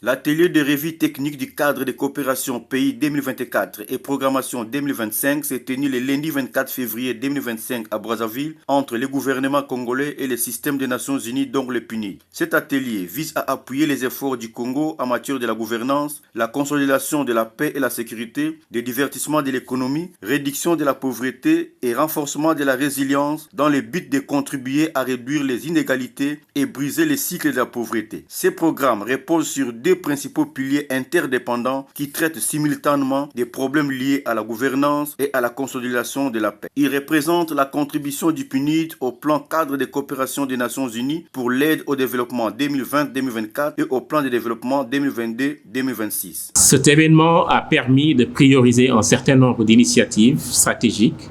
L'atelier de revue technique du cadre de coopération pays 2024 et programmation 2025 s'est tenu le lundi 24 février 2025 à Brazzaville entre le gouvernement congolais et le système des Nations Unies, donc le PNUD. Cet atelier vise à appuyer les efforts du Congo en matière de la gouvernance, la consolidation de la paix et la sécurité, le divertissement de l'économie, réduction de la pauvreté et renforcement de la résilience dans le but de contribuer à réduire les inégalités et briser les cycles de la pauvreté. Ces programmes reposent sur deux principaux piliers interdépendants qui traitent simultanément des problèmes liés à la gouvernance et à la consolidation de la paix. Ils représentent la contribution du PNUD au plan cadre de coopération des Nations Unies pour l'aide au développement 2020-2024 et au plan de développement 2022-2026. Cet événement a permis de prioriser un certain nombre d'initiatives stratégiques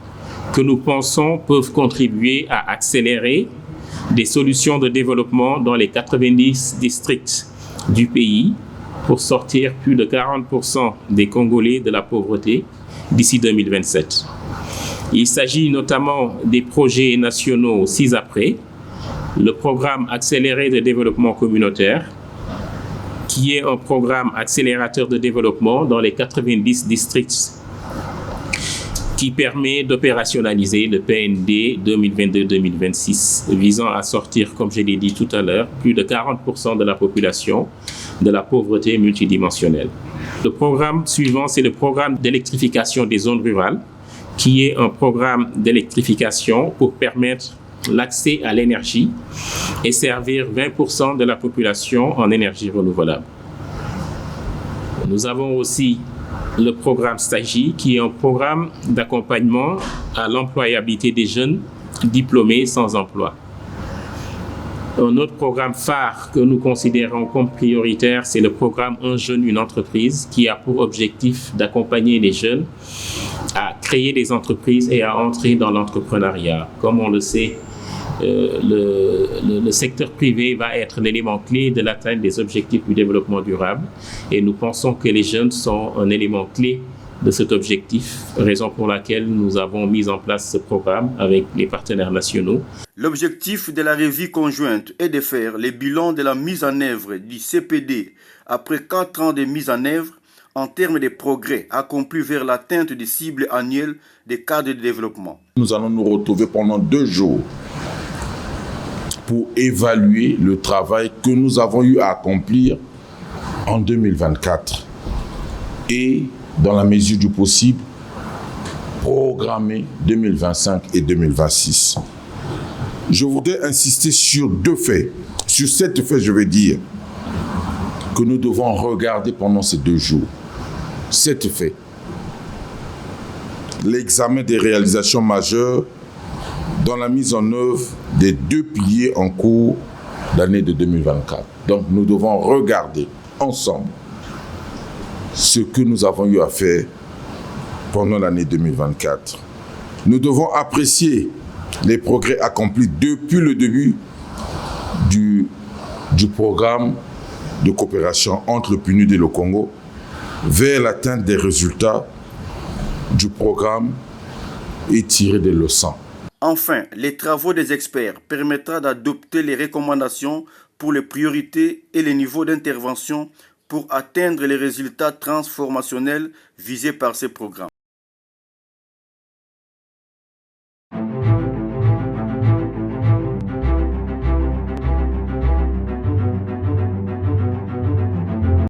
que nous pensons peuvent contribuer à accélérer des solutions de développement dans les 90 districts du pays pour sortir plus de 40% des Congolais de la pauvreté d'ici 2027. Il s'agit notamment des projets nationaux 6 après, le programme accéléré de développement communautaire, qui est un programme accélérateur de développement dans les 90 districts qui permet d'opérationnaliser le PND 2022-2026, visant à sortir, comme je l'ai dit tout à l'heure, plus de 40% de la population de la pauvreté multidimensionnelle. Le programme suivant, c'est le programme d'électrification des zones rurales, qui est un programme d'électrification pour permettre l'accès à l'énergie et servir 20% de la population en énergie renouvelable. Nous avons aussi le programme STAGI, qui est un programme d'accompagnement à l'employabilité des jeunes diplômés sans emploi. Un autre programme phare que nous considérons comme prioritaire, c'est le programme Un jeune, une entreprise, qui a pour objectif d'accompagner les jeunes à créer des entreprises et à entrer dans l'entrepreneuriat. Comme on le sait, le secteur privé va être l'élément clé de l'atteinte des objectifs du développement durable et nous pensons que les jeunes sont un élément clé de cet objectif, raison pour laquelle nous avons mis en place ce programme avec les partenaires nationaux. L'objectif de la revue conjointe est de faire le bilan de la mise en œuvre du CPD après 4 ans de mise en œuvre en termes de progrès accomplis vers l'atteinte des cibles annuelles des cadres de développement. Nous allons nous retrouver pendant 2 jours pour évaluer le travail que nous avons eu à accomplir en 2024 et, dans la mesure du possible, programmer 2025 et 2026. Je voudrais insister sur 2 faits. Sur 7 faits, je veux dire, que nous devons regarder pendant ces 2 jours. 7 faits. L'examen des réalisations majeures dans la mise en œuvre des 2 piliers en cours d'année de 2024. Donc nous devons regarder ensemble ce que nous avons eu à faire pendant l'année 2024. Nous devons apprécier les progrès accomplis depuis le début du programme de coopération entre le PNUD et le Congo vers l'atteinte des résultats du programme et tirer des leçons. Enfin, les travaux des experts permettront d'adopter les recommandations pour les priorités et les niveaux d'intervention pour atteindre les résultats transformationnels visés par ces programmes.